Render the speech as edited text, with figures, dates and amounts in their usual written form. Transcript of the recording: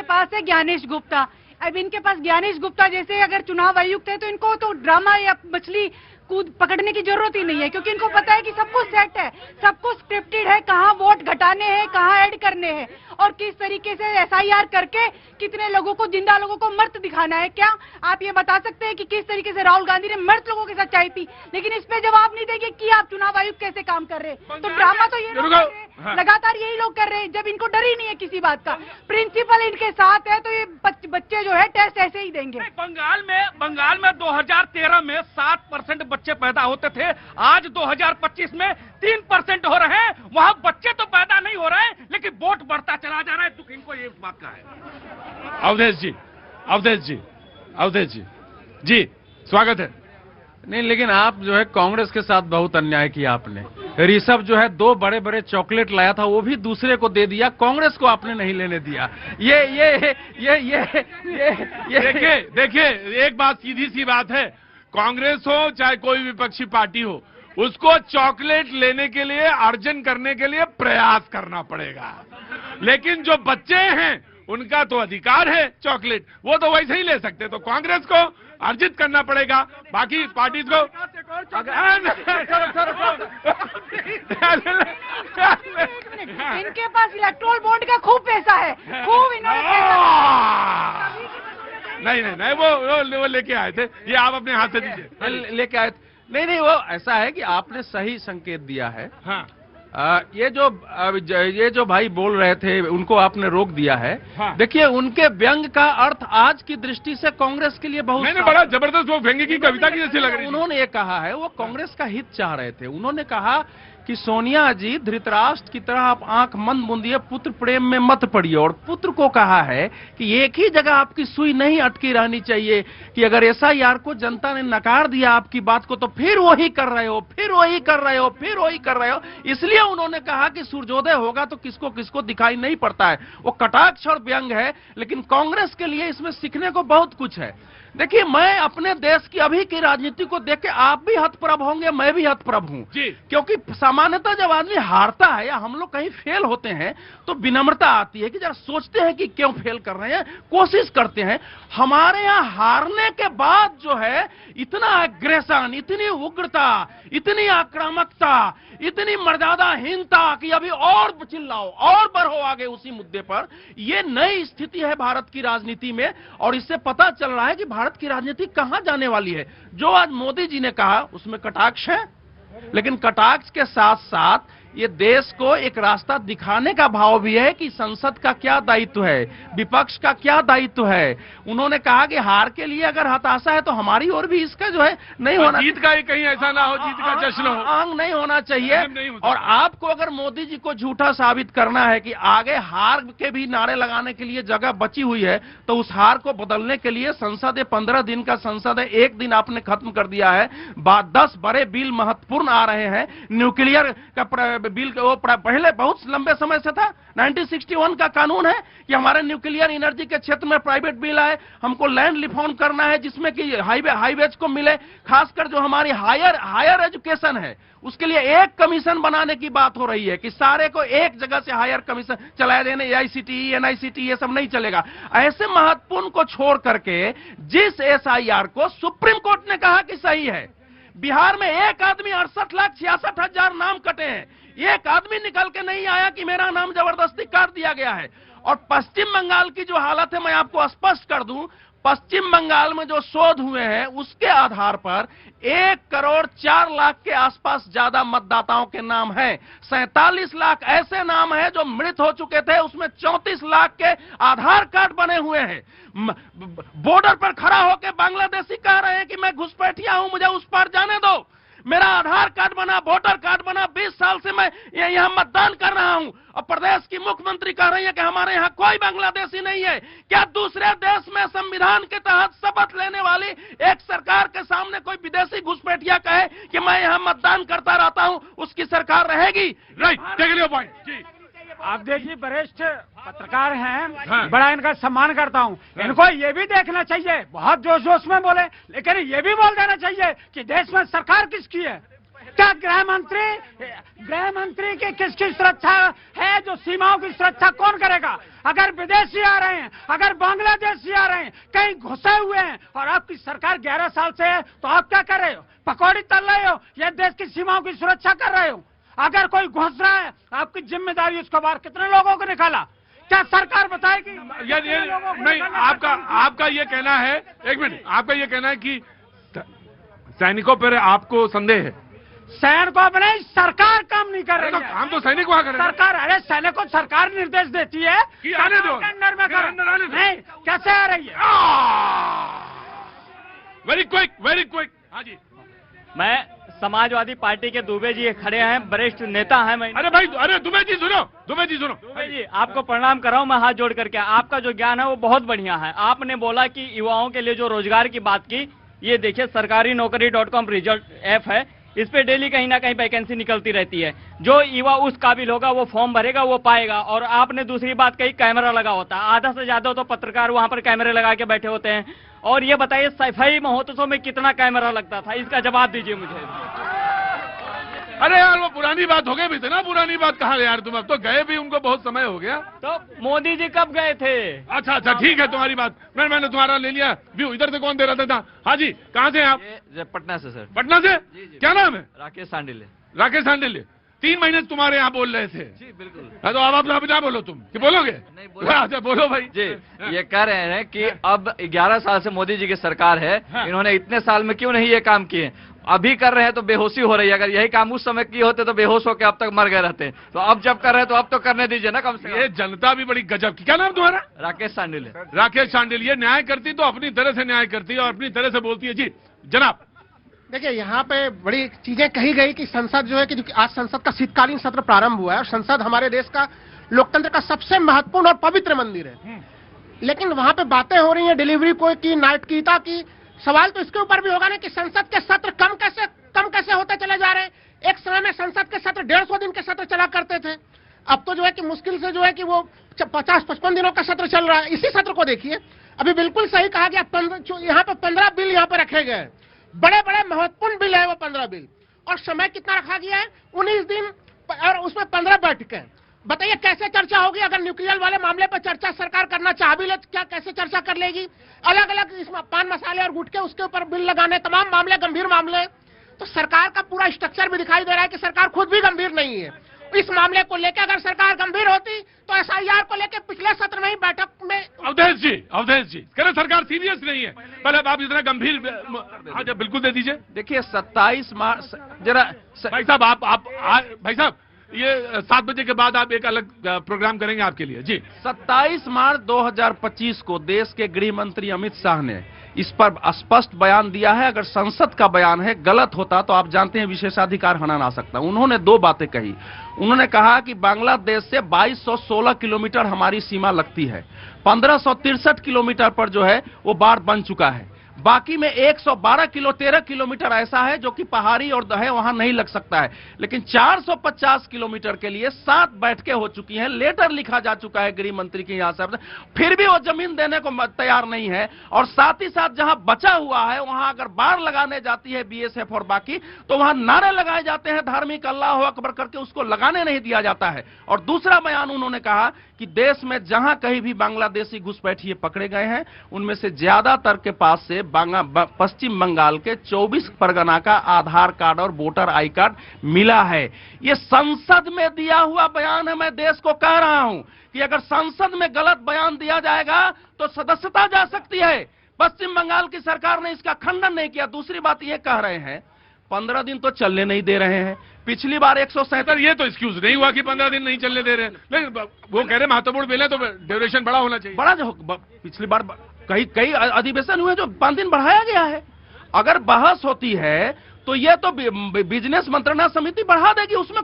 इनके पास है ज्ञानेश गुप्ता। अब इनके पास ज्ञानेश गुप्ता जैसे अगर चुनाव आयुक्त है तो इनको तो ड्रामा या मछली कूद पकड़ने की जरूरत ही नहीं है, क्योंकि इनको पता है कि सब कुछ सेट है, सब कुछ स्क्रिप्टेड है, कहाँ वोट घटाने हैं, कहाँ ऐड करने हैं और किस तरीके से एसआईआर करके कितने लोगों को, जिंदा लोगों को मर्त दिखाना है। क्या आप ये बता सकते हैं कि किस तरीके से राहुल गांधी ने मर्त लोगों के साथ चाय पी? लेकिन इस पे जवाब नहीं देंगे कि आप चुनाव आयुक्त कैसे काम कर रहे हैं। तो ड्रामा तो ये लोग कर रहे हैं, लगातार यही लोग कर रहे हैं, जब इनको डर ही नहीं है किसी बात का। प्रिंसिपल इनके साथ है तो ये बच्चे जो है टेस्ट ऐसे ही देंगे। बंगाल में 2013 में 7% बच्चे पैदा होते थे, आज 2025 में 3% हो रहे हैं। वहाँ बच्चे तो पैदा नहीं हो रहे हैं, लेकिन वोट बढ़ता चला जा रहा है। दुख इनको ये बात का है। अवधेश जी स्वागत है। नहीं, लेकिन आप जो है कांग्रेस के साथ बहुत अन्याय किया आपने। ऋषभ जो है 2 बड़े चॉकलेट लाया था, वो भी दूसरे को दे दिया, कांग्रेस को आपने नहीं लेने दिया। देखिए एक बात, सीधी सी बात है, कांग्रेस हो चाहे कोई विपक्षी पार्टी हो, उसको चॉकलेट लेने के लिए, अर्जन करने के लिए प्रयास करना पड़ेगा। लेकिन जो बच्चे हैं उनका तो अधिकार है चॉकलेट, वो तो वैसे ही ले सकते। तो कांग्रेस को अर्जित करना पड़ेगा, बाकी पार्टी को इनके पास इलेक्टोरल बॉन्ड का खूब पैसा है, खूब इन्होंने नहीं वो लेके आए थे, ये आप अपने हाथ से दीजिए। लेके आए थे। नहीं, वो ऐसा है कि आपने सही संकेत दिया है। हाँ। ये जो भाई बोल रहे थे उनको आपने रोक दिया है। हाँ। देखिए, उनके व्यंग का अर्थ आज की दृष्टि से कांग्रेस के लिए बहुत नहीं, बड़ा जबरदस्त, वो व्यंग्य की कविता की जैसी लग रही है। उन्होंने ये कहा है, वो कांग्रेस का हित चाह रहे थे। उन्होंने कहा कि सोनिया जी, धृतराष्ट्र की तरह आप आंख मंद मूंदिए, पुत्र प्रेम में मत पड़िए। और पुत्र को कहा है कि एक ही जगह आपकी सुई नहीं अटकी रहनी चाहिए कि अगर एसआईआर को जनता ने नकार दिया आपकी बात को, तो फिर वही कर रहे हो, फिर वही कर रहे हो, फिर वही कर रहे हो। इसलिए उन्होंने कहा कि सूर्योदय होगा तो किसको किसको दिखाई नहीं पड़ता है। वो कटाक्ष और व्यंग है, लेकिन कांग्रेस के लिए इसमें सीखने को बहुत कुछ है। देखिए, मैं अपने देश की अभी की राजनीति को देख के आप भी हतप्रभ होंगे, मैं भी हतप्रभ हूं। क्योंकि सामान्यतः जब आदमी हारता है या हम लोग कहीं फेल होते हैं तो विनम्रता आती है कि जरा सोचते हैं कि क्यों फेल कर रहे हैं, कोशिश करते हैं। हमारे यहाँ हारने के बाद जो है इतना एग्रेशन, इतनी उग्रता, इतनी आक्रामकता, इतनी मर्यादाहीनता कि अभी और चिल्लाओ और बढ़ो आगे उसी मुद्दे पर, ये नई स्थिति है भारत की राजनीति में। और इससे पता चल रहा है कि भारत की राजनीति कहां जाने वाली है। जो आज मोदी जी ने कहा उसमें कटाक्ष है, लेकिन कटाक्ष के साथ साथ ये देश को एक रास्ता दिखाने का भाव भी है कि संसद का क्या दायित्व है, विपक्ष का क्या दायित्व है। उन्होंने कहा कि हार के लिए अगर हताशा है तो हमारी ओर भी इसका जो है नहीं होना, जीत का ही कहीं ऐसा ना हो, जीत का जश्न हो, आंग नहीं होना चाहिए। और आपको अगर मोदी जी को झूठा साबित करना है कि आगे हार के भी नारे लगाने के लिए जगह बची हुई है, तो उस हार को बदलने के लिए संसद है, 15 दिन का संसद है, 1 दिन आपने खत्म कर दिया है। 10 बड़े बिल महत्वपूर्ण आ रहे हैं। न्यूक्लियर का बिल वो पहले बहुत लंबे समय से था, 1961 का कानून है कि हमारे न्यूक्लियर एनर्जी के क्षेत्र में प्राइवेट बिल आए। हमको लैंड रिफॉर्म करना है जिसमें कि हाईवेज को मिले, खासकर जो हमारी हायर एजुकेशन है उसके लिए एक कमीशन बनाने की बात हो रही है कि सारे को एक जगह से हायर कमीशन चलाए देने, AICTE, NICTE ये सब नहीं चलेगा। ऐसे महत्वपूर्ण को छोड़ करके जिस SIR को सुप्रीम कोर्ट ने कहा कि सही है, बिहार में एक आदमी 68,66,000 नाम कटे हैं, एक आदमी निकल के नहीं आया कि मेरा नाम जबरदस्ती काट दिया गया है। और पश्चिम बंगाल की जो हालत है मैं आपको स्पष्ट कर दूं, पश्चिम बंगाल में जो शोध हुए हैं उसके आधार पर 1,04,00,000 के आसपास ज्यादा मतदाताओं के नाम हैं। 47 लाख ऐसे नाम हैं जो मृत हो चुके थे, उसमें 34 लाख के आधार कार्ड बने हुए हैं। बॉर्डर पर खड़ा होकर बांग्लादेशी कह रहे हैं कि मैं घुसपैठिया हूं, मुझे उस पार जाने दो। मेरा आधार कार्ड बना, वोटर कार्ड बना, 20 साल से मैं यहाँ मतदान कर रहा हूं। और प्रदेश की मुख्यमंत्री कह रही है कि हमारे यहाँ कोई बांग्लादेशी नहीं है। क्या दूसरे देश में संविधान के तहत शपथ लेने वाली एक सरकार के सामने कोई विदेशी घुसपैठिया कहे कि मैं यहाँ मतदान करता रहता हूं, उसकी सरकार रहेगी? राइट, टेक लियो पॉइंट जी। आप देखिए, वरिष्ठ पत्रकार हैं, हाँ। बड़ा इनका सम्मान करता हूं। हाँ। इनको ये भी देखना चाहिए, बहुत जोश जोश में बोले, लेकिन ये भी बोल देना चाहिए कि देश में सरकार किसकी है। क्या गृह मंत्री की किसकी सुरक्षा है? जो सीमाओं की सुरक्षा कौन करेगा? अगर विदेशी आ रहे हैं, अगर बांग्लादेशी आ रहे हैं, कहीं घुसे हुए हैं और आपकी सरकार 11 साल से है, तो आप क्या कर रहे हो? पकौड़ी तल रहे हो या देश की सीमाओं की सुरक्षा कर रहे हो? अगर कोई घुस रहा है, आपकी जिम्मेदारी उसको बाहर कितने लोगों को निकाला? क्या सरकार बताएगी? नहीं, आपका ये कहना है, एक मिनट, आपका ये कहना है कि सैनिकों पर आपको संदेह है? सैनिकों पर नहीं, सरकार काम नहीं कर रही है। हम तो सैनिक वहां करें। सरकार, अरे सैनिकों सरकार निर्देश देती है कि आने दो, अंदर में करो। नहीं, कैसे आ रही है? Very quick. हाँ जी, मैं समाजवादी पार्टी के दुबे जी खड़े हैं, वरिष्ठ नेता हैं। मैं अरे भाई, अरे दुबे जी सुनो। दुबे जी, आपको प्रणाम कर रहा हूं मैं हाथ जोड़ करके। आपका जो ज्ञान है वो बहुत बढ़िया है। आपने बोला कि युवाओं के लिए जो रोजगार की बात की, ये देखिए सरकारी नौकरी.com रिजल्ट ऐप है, इस पे डेली कहीं ना कहीं वैकेंसी निकलती रहती है। जो युवा उस काबिल होगा वो फॉर्म भरेगा, वो पाएगा। और आपने दूसरी बात कही, कैमरा लगा होता है, आधा से ज्यादा तो पत्रकार वहां पर कैमरे लगा के बैठे होते हैं। और ये बताइए सफाई महोत्सव में कितना कैमरा लगता था? इसका जवाब दीजिए मुझे। अरे यार, वो पुरानी बात हो गई भी थी ना। पुरानी बात कहाँ यार, तुम अब तो गए भी, उनको बहुत समय हो गया। तो मोदी जी कब गए थे? अच्छा, ठीक है तुम्हारी बात, मैंने तुम्हारा ले लिया व्यू। इधर से कौन दे रहा था? हाँ जी, कहाँ से आप? पटना से सर। पटना से? क्या नाम है? राकेश सांडिले। राकेश सांडिले। 3 महीने तुम्हारे यहाँ बोल रहे थे। जी बिल्कुल। हाँ, तो अब आप ना बोलो, तुम कि बोलोगे? नहीं बोलो। अच्छा, बोलो भाई जी। ये कह रहे हैं कि अब 11 साल से मोदी जी की सरकार है, इन्होंने इतने साल में क्यों नहीं ये काम किए? अभी कर रहे हैं तो बेहोशी हो रही है। अगर यही काम उस समय किए होते तो बेहोश होकर अब तक मर गए रहते। तो अब जब कर रहे हैं तो अब तो करने दीजिए ना कम से कम। ये जनता भी बड़ी गजब की। क्या नाम तुम्हारा? राकेश सांडिले। राकेश सांडिल। ये न्याय करती तो अपनी तरह से न्याय करती है और अपनी तरह से बोलती है। जी जनाब। देखिए, यहाँ पे बड़ी चीजें कही गई कि संसद जो है कि आज संसद का शीतकालीन सत्र प्रारंभ हुआ है और संसद हमारे देश का लोकतंत्र का सबसे महत्वपूर्ण और पवित्र मंदिर है। लेकिन वहां पे बातें हो रही हैं डिलीवरी को की, नाटकीयता की। सवाल तो इसके ऊपर भी होगा ना कि संसद के सत्र कम कैसे होते चले जा रहे हैं। एक समय में संसद के सत्र 150 दिन के सत्र चला करते थे। अब तो जो है कि मुश्किल से जो है कि वो 50-55 दिनों का सत्र चल रहा है। इसी सत्र को देखिए, अभी बिल्कुल सही कहा गया, यहाँ पे 15 बिल यहाँ पे रखे गए, बड़े बड़े महत्वपूर्ण बिल है वो 15 बिल। और समय कितना रखा गया है? 19 दिन और उसमें 15 बैठकें। बताइए कैसे चर्चा होगी? अगर न्यूक्लियर वाले मामले पर चर्चा सरकार करना चाह भी ले, क्या कैसे चर्चा कर लेगी? अलग अलग इसमें पान मसाले और गुटखे उसके ऊपर बिल लगाने, तमाम मामले गंभीर मामले। तो सरकार का पूरा स्ट्रक्चर भी दिखाई दे रहा है कि सरकार खुद भी गंभीर नहीं है। इस मामले को लेकर अगर सरकार गंभीर होती तो SIR को लेकर पिछले सत्र में ही बैठक में। अवधेश जी कह रहे सरकार सीरियस नहीं है। पहले आप इतना गंभीर। हाँ जी, बिल्कुल दे दीजिए। देखिए 27 मार्च जरा भाई साहब, आप भाई साहब, ये 7 बजे के बाद आप एक अलग प्रोग्राम करेंगे आपके लिए। जी 27 मार्च 2025 को देश के गृह मंत्री अमित शाह ने इस पर स्पष्ट बयान दिया है। अगर संसद का बयान है गलत होता तो आप जानते हैं विशेषाधिकार हटा ना सकता। उन्होंने 2 बातें कही। उन्होंने कहा कि बांग्लादेश से 2216 किलोमीटर हमारी सीमा लगती है, 1563 किलोमीटर पर जो है वो बाढ़ बन चुका है। बाकी में 13 किलोमीटर ऐसा है जो कि पहाड़ी और है, वहां नहीं लग सकता है। लेकिन 450 किलोमीटर के लिए 7 बैठकें हो चुकी हैं, लेटर लिखा जा चुका है गृह मंत्री के यहां से, फिर भी वो जमीन देने को तैयार नहीं है। और साथ ही साथ जहां बचा हुआ है वहां अगर बाढ़ लगाने जाती है BSF और बाकी, तो वहां नारे लगाए जाते हैं धार्मिक अल्लाह अकबर करके, उसको लगाने नहीं दिया जाता है। और दूसरा बयान उन्होंने कहा कि देश में जहां कहीं भी बांग्लादेशी घुसपैठिए पकड़े गए हैं उनमें से ज्यादातर के पास से पश्चिम बंगाल के 24 परगना का आधार कार्ड और वोटर आई कार्ड मिला है। ये संसद में दिया हुआ बयान है। मैं देश को कह रहा हूं कि अगर संसद में गलत बयान दिया जाएगा तो सदस्यता जा सकती है। पश्चिम बंगाल की सरकार ने इसका खंडन नहीं किया। दूसरी बात ये कह रहे हैं 15 दिन तो चलने नहीं दे रहे हैं। पिछली बार 167, ये तो एक्सक्यूज नहीं हुआ कि 15 दिन नहीं चलने दे रहे हैं। लेकिन वो कह रहे महत्वपूर्ण बिल है तो ड्यूरेशन बड़ा होना चाहिए। बड़ा जो पिछली बार कई अधिवेशन हुए जो 5 दिन बढ़ाया गया है। अगर बहस होती है तो ये तो बिजनेस मंत्रणा समिति बढ़ा देगी, उसमें